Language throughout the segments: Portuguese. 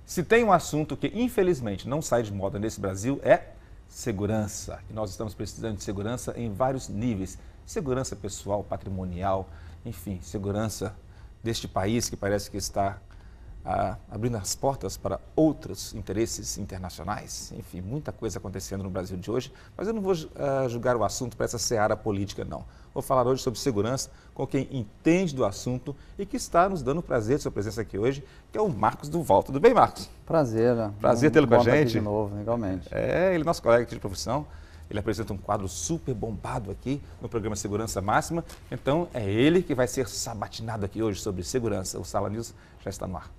Se tem um assunto que, infelizmente, não sai de moda nesse Brasil, é segurança. E nós estamos precisando de segurança em vários níveis. Segurança pessoal, patrimonial, enfim, segurança deste país que parece que está abrindo as portas para outros interesses internacionais. Enfim, muita coisa acontecendo no Brasil de hoje, mas eu não vou julgar o assunto para essa seara política, não. Vou falar hoje sobre segurança com quem entende do assunto e que está nos dando o prazer de sua presença aqui hoje, que é o Marcos Duval. Tudo bem, Marcos? Prazer, né? Prazer tê-lo com a gente. De novo, igualmente. Ele é nosso colega aqui de profissão. Ele apresenta um quadro super bombado aqui no programa Segurança Máxima. Então, é ele que vai ser sabatinado aqui hoje sobre segurança. O Sala News já está no ar.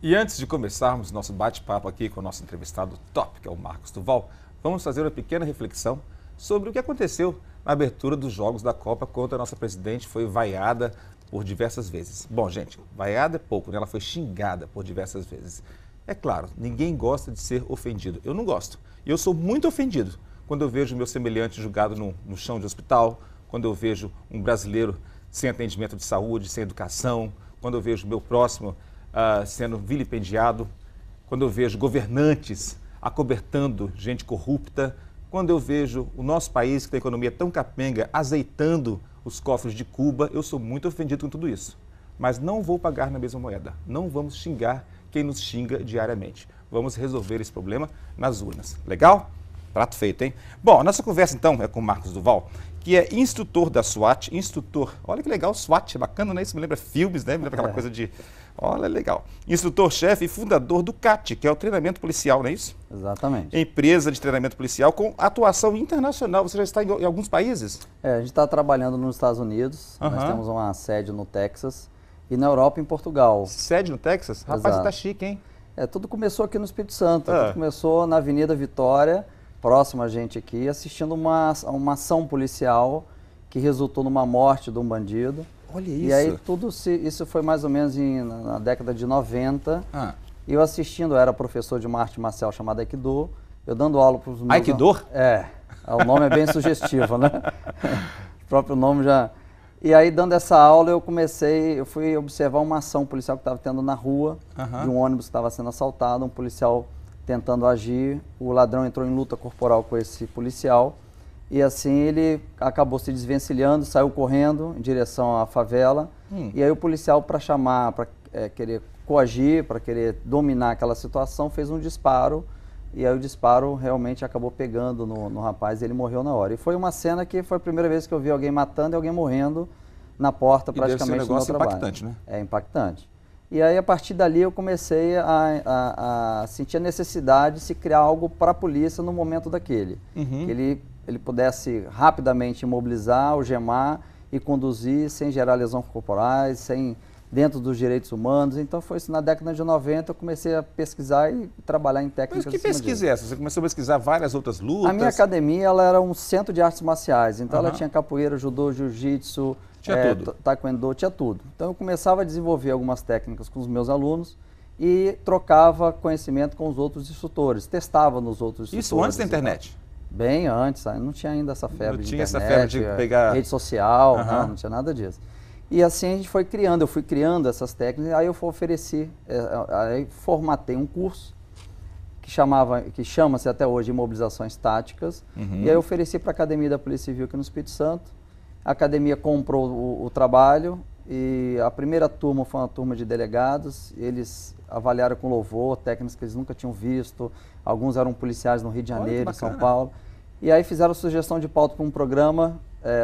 E antes de começarmos nosso bate-papo aqui com o nosso entrevistado top, que é o Marcos Duval, vamos fazer uma pequena reflexão sobre o que aconteceu na abertura dos Jogos da Copa, quando a nossa presidente foi vaiada por diversas vezes. Bom, gente, vaiada é pouco, né? Ela foi xingada por diversas vezes. É claro, ninguém gosta de ser ofendido. Eu não gosto. E eu sou muito ofendido quando eu vejo meu semelhante julgado no chão de hospital, quando eu vejo um brasileiro sem atendimento de saúde, sem educação, quando eu vejo meu próximo sendo vilipendiado, quando eu vejo governantes acobertando gente corrupta, quando eu vejo o nosso país, que tem a economia tão capenga, azeitando os cofres de Cuba, eu sou muito ofendido com tudo isso. Mas não vou pagar na mesma moeda. Não vamos xingar quem nos xinga diariamente. Vamos resolver esse problema nas urnas. Legal? Prato feito, hein? Bom, a nossa conversa então é com o Marcos Duval, que é instrutor da SWAT, olha que legal, SWAT, é bacana, né? Isso me lembra filmes, né? Me lembra aquela coisa de, olha, legal. Instrutor-chefe e fundador do CAT, que é o treinamento policial, não é isso? Exatamente. Empresa de treinamento policial com atuação internacional. Você já está em alguns países? A gente está trabalhando nos Estados Unidos, nós temos uma sede no Texas e na Europa e em Portugal. Sede no Texas? Rapaz, você tá chique, hein? Tudo começou aqui no Espírito Santo, tudo começou na Avenida Vitória, próximo a gente aqui, assistindo uma ação policial que resultou numa morte de um bandido. Olha isso. E aí isso foi mais ou menos na década de 90. E eu assistindo, eu era professor de uma arte marcial chamada Aikido, eu dando aula para os meus... Aikido? O nome é bem sugestivo, né? O próprio nome já... E aí, dando essa aula, eu fui observar uma ação policial que estava tendo na rua, de um ônibus que estava sendo assaltado, um policial tentando agir, o ladrão entrou em luta corporal com esse policial, e assim ele acabou se desvencilhando, saiu correndo em direção à favela, e aí o policial, para querer coagir, para querer dominar aquela situação, fez um disparo, e aí o disparo realmente acabou pegando no rapaz e ele morreu na hora. E foi uma cena que foi a primeira vez que eu vi alguém matando e alguém morrendo na porta, praticamente, deve ser um negócio do meu trabalho. Impactante, né? É impactante. E aí, a partir dali, eu comecei a sentir a necessidade de se criar algo para a polícia no momento daquele. Que ele pudesse rapidamente imobilizar, algemar e conduzir sem gerar lesões corporais, dentro dos direitos humanos. Então, foi isso na década de 90, eu comecei a pesquisar e trabalhar em técnicas. Mas que pesquisa é essa? Você começou a pesquisar várias outras lutas? A minha academia ela era um centro de artes marciais. Então, ela tinha capoeira, judô, jiu-jitsu, taekwondo, tinha tudo. Então eu começava a desenvolver algumas técnicas com os meus alunos e trocava conhecimento com os outros instrutores, testava nos outros instrutores. Isso antes da internet? Bem antes, não tinha ainda essa febre de internet, essa febre de pegar... rede social, não tinha nada disso. E assim a gente foi criando, eu fui criando essas técnicas, aí eu ofereci, aí formatei um curso que chama-se até hoje Imobilizações Táticas, e aí eu ofereci para a Academia da Polícia Civil aqui no Espírito Santo. A academia comprou o trabalho e a primeira turma foi uma turma de delegados. Eles avaliaram com louvor técnicas que eles nunca tinham visto. Alguns eram policiais no Rio de Janeiro, em São Paulo. E aí fizeram sugestão de pauta para um programa,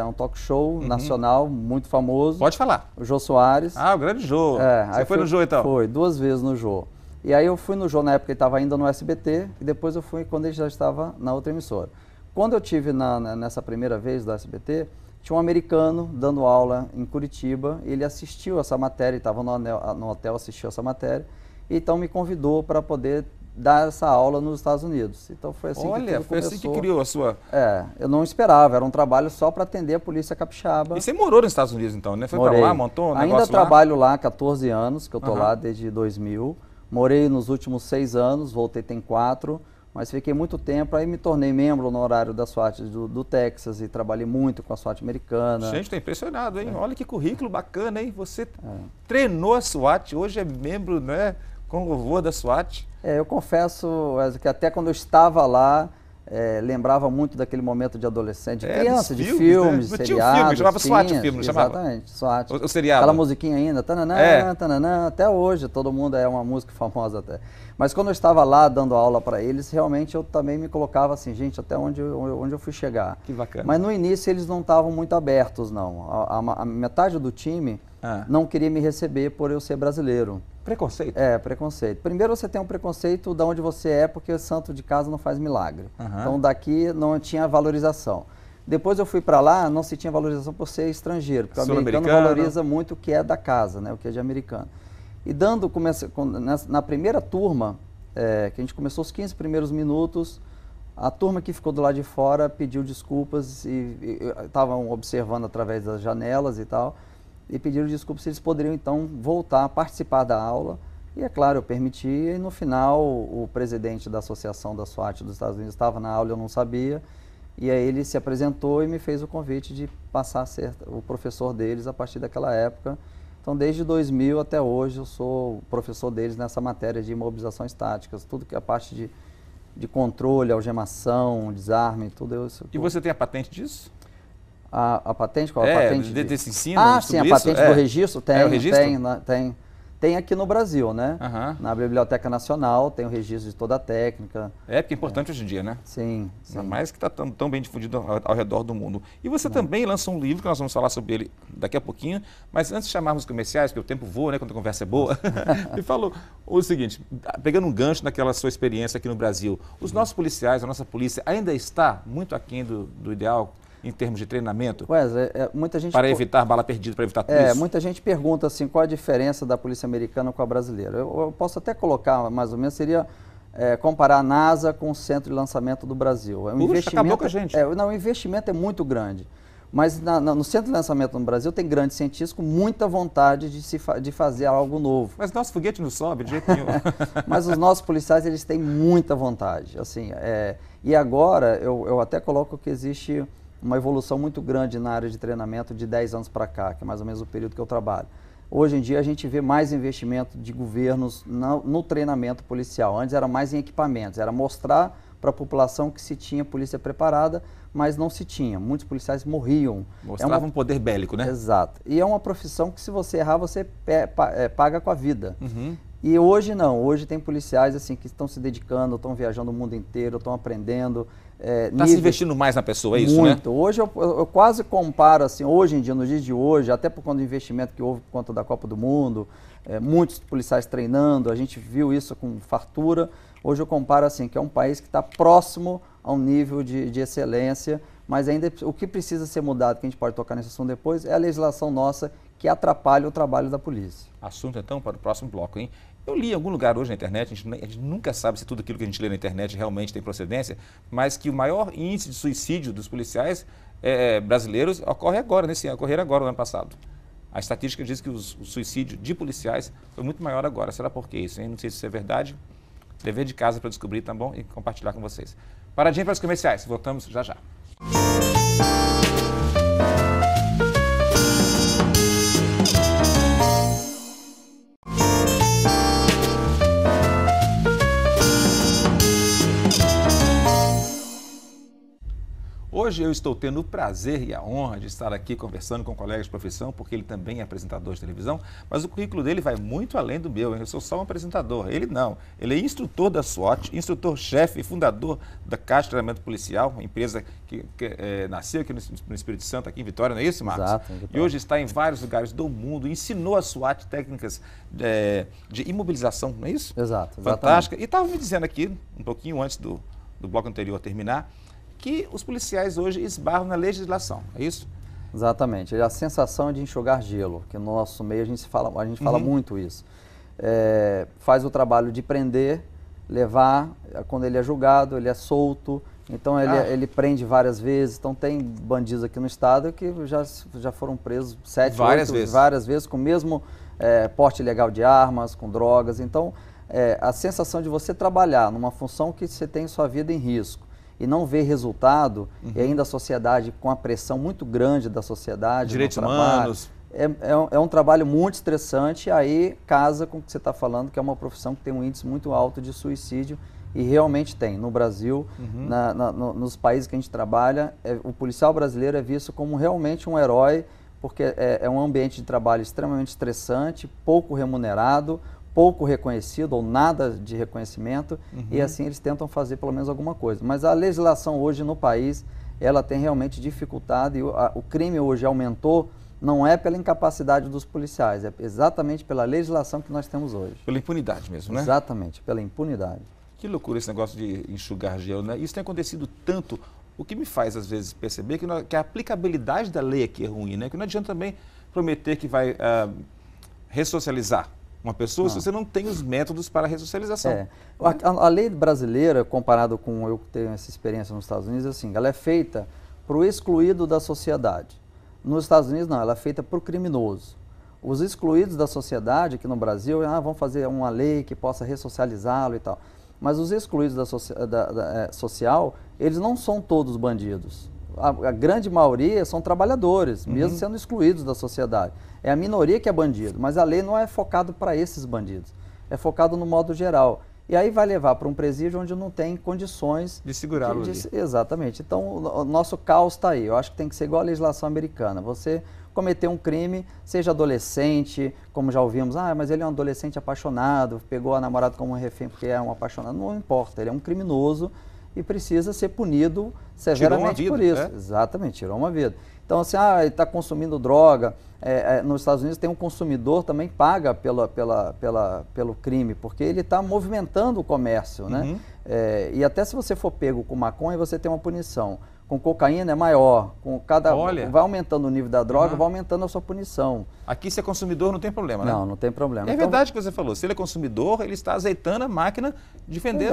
um talk show nacional muito famoso. Pode falar. O Jô Soares. O grande Jô. Você foi no Jô então? Foi, 2 vezes no Jô. E aí eu fui no Jô na época que ele estava ainda no SBT e depois eu fui quando ele já estava na outra emissora. Quando eu tive nessa primeira vez do SBT, tinha um americano dando aula em Curitiba, ele assistiu essa matéria, estava no hotel, assistiu essa matéria, e então me convidou para poder dar essa aula nos Estados Unidos. Então foi assim que tudo começou. Foi assim que criou a sua... eu não esperava, era um trabalho só para atender a polícia capixaba. E você morou nos Estados Unidos então, né? Foi para lá, montou um negócio lá? Ainda trabalho lá há 14 anos, que eu estou lá desde 2000, Morei nos últimos 6 anos, voltei tem 4, mas fiquei muito tempo, aí me tornei membro honorário da SWAT do Texas e trabalhei muito com a SWAT americana. Gente, estou impressionado, hein? Olha que currículo bacana, hein? Você treinou a SWAT, hoje é membro, né, com louvor da SWAT. Eu confesso que até quando eu estava lá, lembrava muito daquele momento de adolescente, de criança, de filmes, né? seriados. Tinha um filme, chamava SWAT o filme, não chamava? Exatamente, SWAT. O seriado. Aquela musiquinha ainda, tananã, tananã, até hoje, todo mundo é uma música famosa até. Mas quando eu estava lá dando aula para eles, realmente eu também me colocava assim, gente, até onde eu fui chegar. Que bacana. Mas no início eles não estavam muito abertos, não. A metade do time não queria me receber por eu ser brasileiro. Preconceito? Preconceito. Primeiro você tem um preconceito de onde você é, porque santo de casa não faz milagre. Então daqui não tinha valorização. Depois eu fui para lá, não se tinha valorização por ser estrangeiro, porque o americano valoriza muito o que é da casa, né, o que é de americano. E na primeira turma, que a gente começou os 15 primeiros minutos, a turma que ficou do lado de fora pediu desculpas e estavam observando através das janelas e tal, e pediram desculpas se eles poderiam então voltar a participar da aula. E é claro, eu permiti, e no final o presidente da Associação da SWAT dos Estados Unidos estava na aula, eu não sabia, e aí ele se apresentou e me fez o convite de passar a ser o professor deles a partir daquela época. Então, desde 2000 até hoje, eu sou professor deles nessa matéria de imobilização estática, tudo que é a parte de controle, algemação, desarme, tudo isso. E você tem a patente disso? A patente? Qual a patente? Desse ensino? Sim, a patente do registro? Tem, o registro? Tem. Tem aqui no Brasil, né? Na Biblioteca Nacional tem o registro de toda a técnica. Porque é importante hoje em dia, né? Sim. Ainda mais que está tão bem difundido ao redor do mundo. E você também lançou um livro, que nós vamos falar sobre ele daqui a pouquinho, mas antes de chamarmos os comerciais, porque o tempo voa, né, quando a conversa é boa, me falou o seguinte, pegando um gancho naquela sua experiência aqui no Brasil, os nossos policiais, a nossa polícia ainda está muito aquém do ideal em termos de treinamento? Muita gente para evitar bala perdida, para evitar tudo isso? Muita gente pergunta assim, qual a diferença da polícia americana com a brasileira. Eu posso até colocar, mais ou menos, seria comparar a NASA com o centro de lançamento do Brasil. Acabou com a gente. O investimento é muito grande. Mas no centro de lançamento no Brasil tem grandes cientistas com muita vontade de fazer algo novo. Mas nosso foguete não sobe de jeito nenhum. Mas os nossos policiais, eles têm muita vontade. Assim, e agora, eu até coloco que existe uma evolução muito grande na área de treinamento de 10 anos para cá, que é mais ou menos o período que eu trabalho. Hoje em dia a gente vê mais investimento de governos no treinamento policial. Antes era mais em equipamentos, era mostrar para a população que se tinha polícia preparada, mas não se tinha. Muitos policiais morriam. Mostrava um poder bélico, né? Exato. E é uma profissão que se você errar, você paga com a vida. E hoje não, hoje tem policiais assim que estão se dedicando, estão viajando o mundo inteiro, estão aprendendo. Está se investindo mais na pessoa, é isso, né? Muito. Hoje eu quase comparo, assim, hoje em dia, nos dias de hoje, até por conta do investimento que houve por conta da Copa do Mundo, muitos policiais treinando, a gente viu isso com fartura. Hoje eu comparo assim, que é um país que está próximo a um nível de excelência, mas ainda o que precisa ser mudado, que a gente pode tocar nesse assunto depois, é a legislação nossa que atrapalha o trabalho da polícia. Assunto então para o próximo bloco, hein? Eu li em algum lugar hoje na internet, a gente nunca sabe se tudo aquilo que a gente lê na internet realmente tem procedência, mas que o maior índice de suicídio dos policiais brasileiros ocorre agora, ocorreram agora no ano passado. A estatística diz que o suicídio de policiais foi muito maior agora. Será por que isso, hein? Não sei se isso é verdade. Dever de casa para descobrir, tá bom? E compartilhar com vocês. Paradinha para os comerciais. Voltamos já já. Hoje eu estou tendo o prazer e a honra de estar aqui conversando com colegas de profissão, porque ele também é apresentador de televisão, mas o currículo dele vai muito além do meu, hein? Eu sou só um apresentador, ele não. Ele é instrutor da SWAT, instrutor-chefe e fundador da Caixa de Treinamento Policial, uma empresa que nasceu aqui no Espírito Santo, aqui em Vitória, não é isso, Marcos? Exato. E hoje está em vários lugares do mundo, ensinou a SWAT técnicas de imobilização, não é isso? Exato. Fantástica. E estava me dizendo aqui, um pouquinho antes do bloco anterior terminar, que os policiais hoje esbarram na legislação, é isso? Exatamente, é a sensação de enxugar gelo, que no nosso meio a gente fala muito isso. Faz o trabalho de prender, levar, quando ele é julgado, ele é solto, então ele prende várias vezes. Então tem bandidos aqui no estado que já foram presos várias vezes com o mesmo porte ilegal de armas, com drogas. Então a sensação de você trabalhar numa função que você tem sua vida em risco e não ver resultado, e ainda a sociedade com a pressão muito grande da sociedade. Direitos humanos. É um trabalho muito estressante, e aí casa com o que você está falando, que é uma profissão que tem um índice muito alto de suicídio, e realmente tem. No Brasil, nos países que a gente trabalha, o policial brasileiro é visto como realmente um herói, porque é um ambiente de trabalho extremamente estressante, pouco remunerado, pouco reconhecido ou nada de reconhecimento, e assim eles tentam fazer pelo menos alguma coisa. Mas a legislação hoje no país, ela tem realmente dificultado, e o crime hoje aumentou, não é pela incapacidade dos policiais, é exatamente pela legislação que nós temos hoje. Pela impunidade mesmo, né? Exatamente, pela impunidade. Que loucura esse negócio de enxugar gelo, né? Isso tem acontecido tanto, o que me faz às vezes perceber que a aplicabilidade da lei aqui é ruim, né? Que não adianta também prometer que vai ressocializar uma pessoa se você não tem os métodos para a ressocialização. A lei brasileira, comparado com eu que tenho essa experiência nos Estados Unidos, assim, ela é feita para o excluído da sociedade. Nos Estados Unidos não, ela é feita para o criminoso. Os excluídos da sociedade aqui no Brasil, vamos fazer uma lei que possa ressocializá-lo e tal. Mas os excluídos da social, eles não são todos bandidos. A grande maioria são trabalhadores, mesmo sendo excluídos da sociedade. É a minoria que é bandido, mas a lei não é focada para esses bandidos. É focado no modo geral. E aí vai levar para um presídio onde não tem condições de segurá-lo ali. Exatamente. Então, o nosso caos está aí. Eu acho que tem que ser igual a legislação americana. Você cometer um crime, seja adolescente, como já ouvimos, mas ele é um adolescente apaixonado, pegou a namorada como refém porque é um apaixonado. Não importa, ele é um criminoso e precisa ser punido severamente por isso. Exatamente, tirou uma vida. Então, assim, ele está consumindo droga. Nos Estados Unidos tem um consumidor também paga pelo crime, porque ele está movimentando o comércio, né? E até se você for pego com maconha, você tem uma punição. Com cocaína é maior. Vai aumentando o nível da droga, vai aumentando a sua punição. Aqui, se é consumidor, não tem problema, né? Não tem problema. É verdade o que você falou. Se ele é consumidor, ele está azeitando a máquina de vender.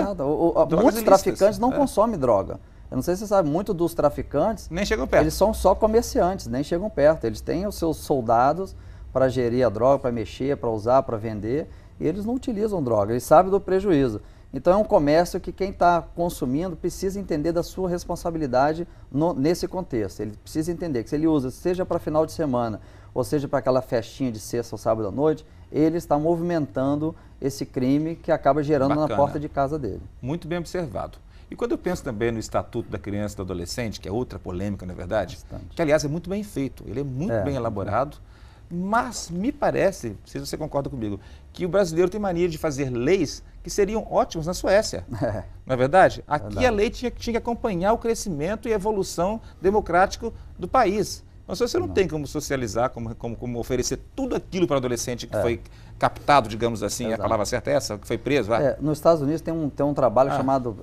Muitos traficantes não consomem droga. Eu não sei se você sabe, muitos dos traficantes... Nem chegam perto. Eles são só comerciantes, nem chegam perto. Eles têm os seus soldados para gerir a droga, para mexer, para usar, para vender. E eles não utilizam droga, eles sabem do prejuízo. Então é um comércio que quem está consumindo precisa entender da sua responsabilidade nesse contexto. Ele precisa entender que se ele usa, seja para final de semana, ou seja para aquela festinha de sexta ou sábado à noite, ele está movimentando esse crime que acaba gerando na porta de casa dele. Muito bem observado. E quando eu penso também no Estatuto da Criança e do Adolescente, que é outra polêmica, na verdade, que aliás é muito bem feito, ele é muito bem elaborado, mas me parece, se você concorda comigo, que o brasileiro tem mania de fazer leis que seriam ótimas na Suécia. Não é verdade? Aqui a lei tinha que acompanhar o crescimento e a evolução democrática do país. Mas você não tem como socializar, como oferecer tudo aquilo para o adolescente que foi captado, digamos assim, a palavra certa é essa, que foi preso. Nos Estados Unidos tem um trabalho chamado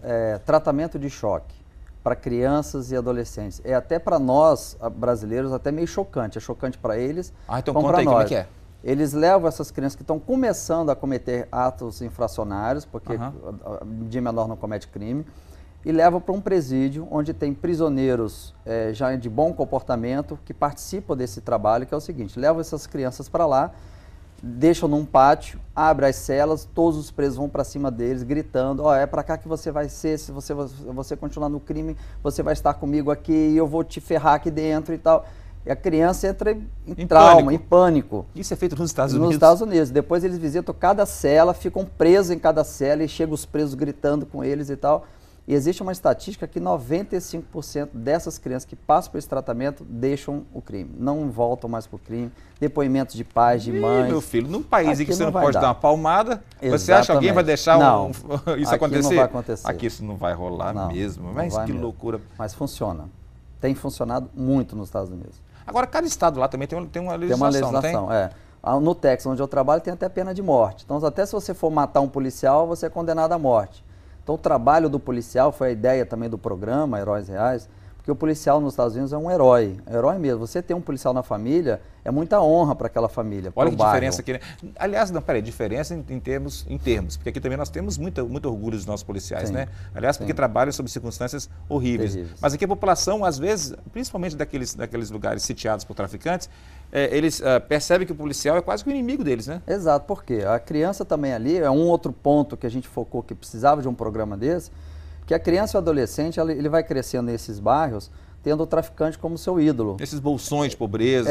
tratamento de choque para crianças e adolescentes. É até para nós, brasileiros, até meio chocante. É chocante para eles, então como conta aí, nós. como é que é? Eles levam essas crianças que estão começando a cometer atos infracionários, porque de menor não comete crime, e levam para um presídio onde tem prisioneiros já de bom comportamento que participam desse trabalho, que é o seguinte: levam essas crianças para lá, deixam num pátio, abrem as celas, todos os presos vão para cima deles, gritando: é para cá que você vai ser, se você continuar no crime, você vai estar comigo aqui e eu vou te ferrar aqui dentro e tal. E a criança entra em trauma, em pânico. Isso é feito nos Estados Unidos? Nos Estados Unidos. Depois eles visitam cada cela, ficam presos em cada cela e chegam os presos gritando com eles e tal. E existe uma estatística que 95% dessas crianças que passam por esse tratamento deixam o crime, não voltam mais para o crime. Depoimentos de pais, de mães. Meu filho, num país em que você não pode dar uma palmada, você acha que alguém vai deixar isso acontecer? Não vai acontecer. Aqui isso não vai rolar mesmo. Mas que loucura. Mas funciona. Tem funcionado muito nos Estados Unidos. Agora, cada estado lá também tem uma legislação, tem uma legislação, No Texas, onde eu trabalho, tem até pena de morte. Então, até se você for matar um policial, você é condenado à morte. Então, o trabalho do policial, foi a ideia também do programa Heróis Reais, Porque o policial nos Estados Unidos é um herói mesmo. Você ter um policial na família é muita honra para aquela família. Olha que diferença aqui, né? Aliás, não, peraí, diferença em termos, porque aqui também nós temos muito orgulho dos nossos policiais, Sim, né? Aliás, porque trabalham sob circunstâncias horríveis. Mas aqui a população, às vezes, principalmente daqueles lugares sitiados por traficantes, eles percebem que o policial é quase que o inimigo deles, né? Exato, porque a criança também ali, é um outro ponto que a gente focou que precisava de um programa desse, que a criança e o adolescente, ele vai crescendo nesses bairros, tendo o traficante como seu ídolo. Esses bolsões de pobreza.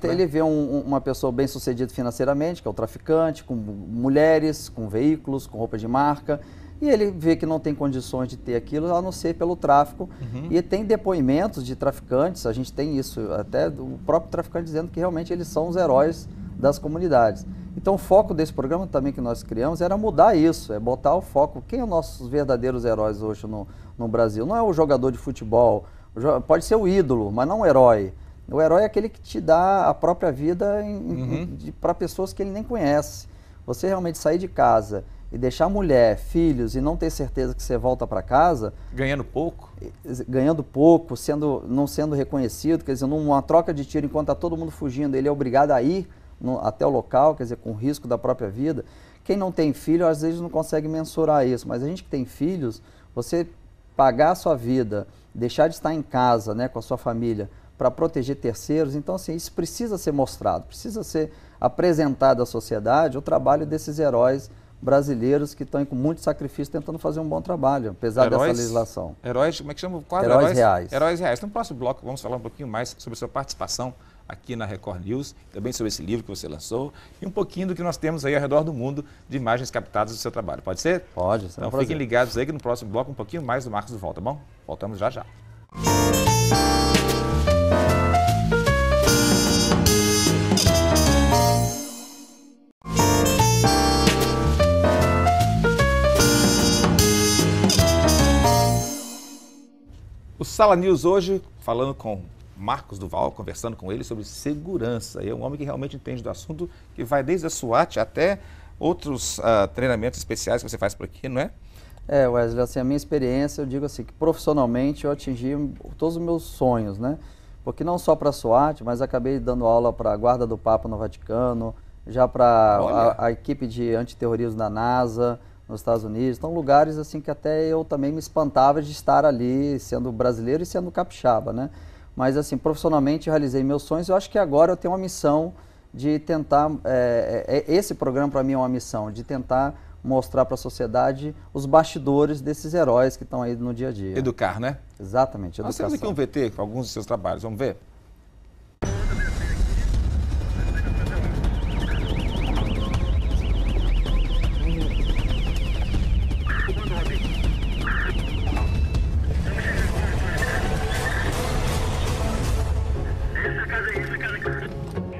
Ele vê uma pessoa bem sucedida financeiramente, que é o traficante, com mulheres, com veículos, com roupa de marca, e ele vê que não tem condições de ter aquilo, a não ser pelo tráfico. E tem depoimentos de traficantes, a gente tem isso, até o próprio traficante dizendo que realmente eles são os heróis das comunidades. Então o foco desse programa também que nós criamos era mudar isso, é botar o foco. Quem são nossos verdadeiros heróis hoje no Brasil? Não é o jogador de futebol, pode ser o ídolo, mas não o herói. O herói é aquele que te dá a própria vida para pessoas que ele nem conhece. Você realmente sair de casa e deixar mulher, filhos e não ter certeza que você volta para casa... Ganhando pouco? Ganhando pouco, não sendo reconhecido, quer dizer, numa troca de tiro enquanto está todo mundo fugindo, ele é obrigado a ir até o local, quer dizer, com risco da própria vida. Quem não tem filho, às vezes não consegue mensurar isso, mas a gente que tem filhos, você pagar a sua vida, deixar de estar em casa, né, com a sua família, para proteger terceiros, então assim, isso precisa ser mostrado, precisa ser apresentado à sociedade o trabalho desses heróis brasileiros que estão com muito sacrifício tentando fazer um bom trabalho, apesar dessa legislação. Heróis, como é que chama? Heróis reais. Heróis reais. No próximo bloco vamos falar um pouquinho mais sobre a sua participação aqui na Record News, também sobre esse livro que você lançou e um pouquinho do que nós temos aí ao redor do mundo de imagens captadas do seu trabalho. Pode ser? Pode. Então fiquem ligados aí que no próximo bloco um pouquinho mais do Marcos do Val, tá bom? Voltamos já já. O Sala News hoje falando com Marcos do Val, conversando com ele sobre segurança. É um homem que realmente entende do assunto, que vai desde a SWAT até outros treinamentos especiais que você faz por aqui, não é? Wesley, assim, a minha experiência, eu digo assim, que profissionalmente eu atingi todos os meus sonhos, né? Porque não só para a SWAT, mas acabei dando aula para a Guarda do Papa no Vaticano, já para a equipe de antiterrorismo da NASA, nos Estados Unidos. Então, lugares assim que até eu também me espantava de estar ali, sendo brasileiro e sendo capixaba, né? Mas, assim, profissionalmente eu realizei meus sonhos. Eu acho que agora eu tenho uma missão de tentar... esse programa, para mim, é uma missão de tentar mostrar para a sociedade os bastidores desses heróis que estão aí no dia a dia. Educar, né? Exatamente, educação. Nós temos aqui um VT com alguns dos seus trabalhos. Vamos ver?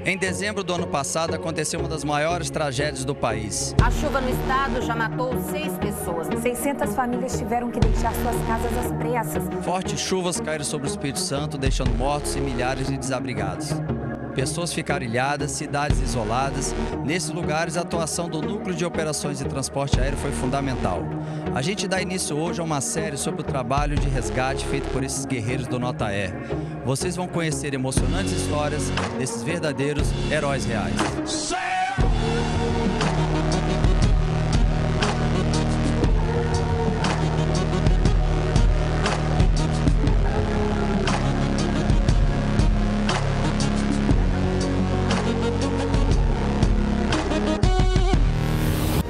Em dezembro do ano passado, aconteceu uma das maiores tragédias do país. A chuva no estado já matou 6 pessoas. 600 famílias tiveram que deixar suas casas às pressas. Fortes chuvas caíram sobre o Espírito Santo, deixando mortos e milhares de desabrigados. Pessoas ficaram ilhadas, cidades isoladas. Nesses lugares, a atuação do Núcleo de Operações de Transporte Aéreo foi fundamental. A gente dá início hoje a uma série sobre o trabalho de resgate feito por esses guerreiros do Nota E. Vocês vão conhecer emocionantes histórias desses verdadeiros heróis reais.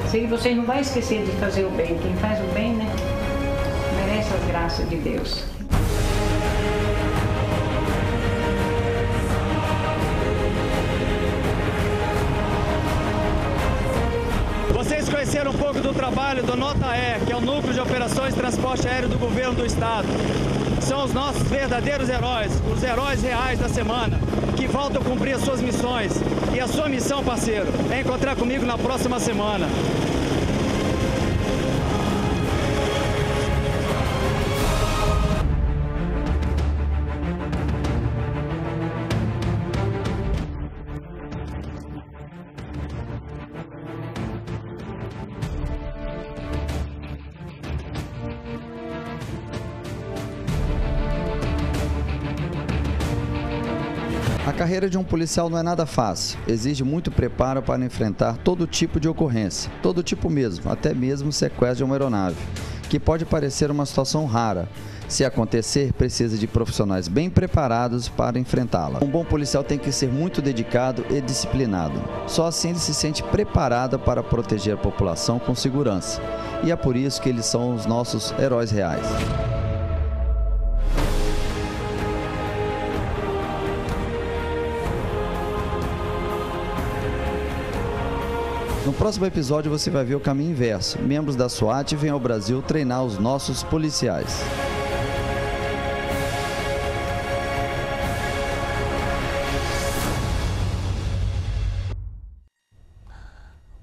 Sei que vocês não vão esquecer de fazer o bem. Quem faz o bem, né, merece as graças de Deus. Vocês conheceram um pouco do trabalho do Nota E, que é o Núcleo de Operações de Transporte Aéreo do Governo do Estado. São os nossos verdadeiros heróis, os heróis reais da semana, que voltam a cumprir as suas missões. E a sua missão, parceiro, é encontrar comigo na próxima semana. carreira de um policial não é nada fácil, exige muito preparo para enfrentar todo tipo de ocorrência, todo tipo mesmo, até mesmo sequestro de uma aeronave, que pode parecer uma situação rara. Se acontecer, precisa de profissionais bem preparados para enfrentá-la. Um bom policial tem que ser muito dedicado e disciplinado. Só assim ele se sente preparado para proteger a população com segurança. E é por isso que eles são os nossos heróis reais. No próximo episódio você vai ver o caminho inverso. Membros da SWAT vêm ao Brasil treinar os nossos policiais.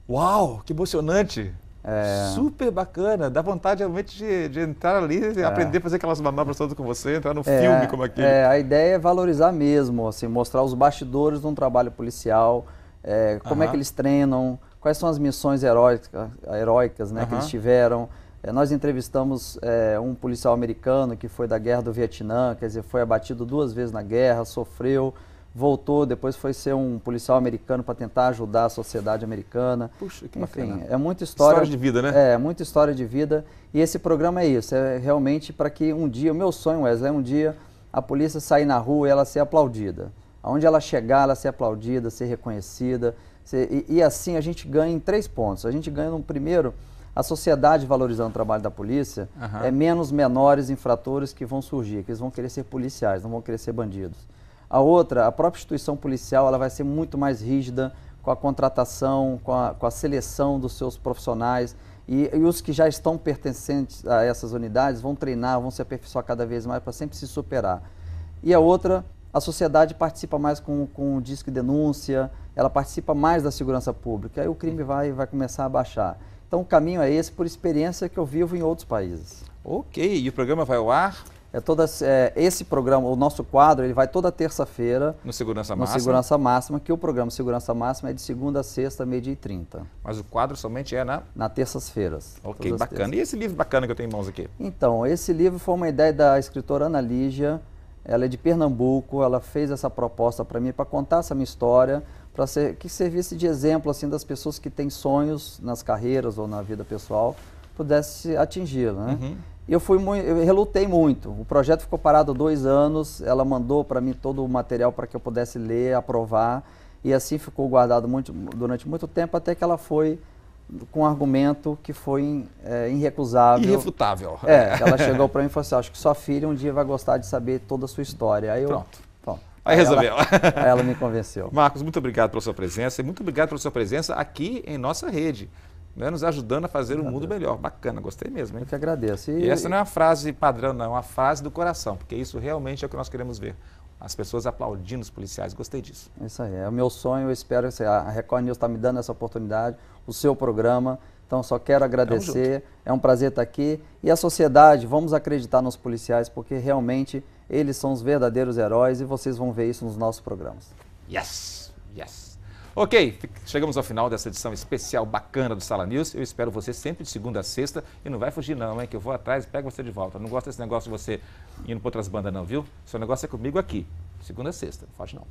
Uau, que emocionante! Super bacana, dá vontade realmente de entrar ali e aprender a fazer aquelas manobras todas com você, entrar no filme como aquele. A ideia é valorizar mesmo, assim, mostrar os bastidores de um trabalho policial, como é que eles treinam, quais são as missões heróicas, né, que eles tiveram. Nós entrevistamos um policial americano que foi da Guerra do Vietnã, quer dizer, foi abatido 2 vezes na guerra, sofreu, voltou, depois foi ser um policial americano para tentar ajudar a sociedade americana. Puxa, que Enfim, bacana. é muita história. História de vida, né? É, muita história de vida. E esse programa é isso, é realmente para que um dia, o meu sonho, Wesley, é um dia a polícia sair na rua e ela ser aplaudida. Aonde ela chegar, ela ser aplaudida, ser reconhecida. E assim a gente ganha em 3 pontos. A gente ganha, no primeiro, a sociedade valorizando o trabalho da polícia, é menos menores infratores que vão surgir, que eles vão querer ser policiais, não vão querer ser bandidos. A outra, a própria instituição policial, ela vai ser muito mais rígida com a contratação, com a seleção dos seus profissionais, e os que já estão pertencentes a essas unidades vão treinar, vão se aperfeiçoar cada vez mais para sempre se superar. E a outra, a sociedade participa mais com o disque denúncia, ela participa mais da segurança pública, aí o crime vai começar a baixar. Então o caminho é esse, por experiência que eu vivo em outros países. Ok, e o programa vai ao ar? Esse programa, o nosso quadro, ele vai toda terça-feira No Segurança no Máxima? Segurança Máxima, que o programa Segurança Máxima é de segunda a sexta, 12h30. Mas o quadro somente é na terças-feiras. Ok, bacana. E esse livro bacana que eu tenho em mãos aqui? Então, esse livro foi uma ideia da escritora Ana Lígia, ela é de Pernambuco, ela fez essa proposta para mim, para contar essa minha história, que servisse de exemplo assim, das pessoas que têm sonhos nas carreiras ou na vida pessoal, pudesse atingi-lo, né? Eu relutei muito. O projeto ficou parado 2 anos, ela mandou para mim todo o material para que eu pudesse ler, aprovar, e assim ficou guardado durante muito tempo, até que ela foi com um argumento que foi irrecusável. Irrefutável. Ela chegou para mim e falou assim, acho que sua filha um dia vai gostar de saber toda a sua história. Aí Pronto. Aí resolveu. Aí ela me convenceu. Marcos, muito obrigado pela sua presença e muito obrigado pela sua presença aqui em nossa rede, né, nos ajudando a fazer um mundo melhor. Bacana, gostei mesmo, hein? Eu que agradeço. E essa não é uma frase padrão, não, é uma frase do coração, porque isso realmente é o que nós queremos ver. As pessoas aplaudindo os policiais, gostei disso. Isso aí, é o meu sonho, eu espero que a Record News está me dando essa oportunidade, o seu programa, então só quero agradecer, é um prazer estar aqui. E a sociedade, vamos acreditar nos policiais, porque realmente eles são os verdadeiros heróis e vocês vão ver isso nos nossos programas. Yes, yes. Ok, chegamos ao final dessa edição especial bacana do Sala News. Eu espero você sempre de segunda a sexta e não vai fugir não, hein, que eu vou atrás e pego você de volta. Eu não gosto desse negócio de você indo para outras bandas não, viu? Seu negócio é comigo aqui, segunda a sexta, não foge não.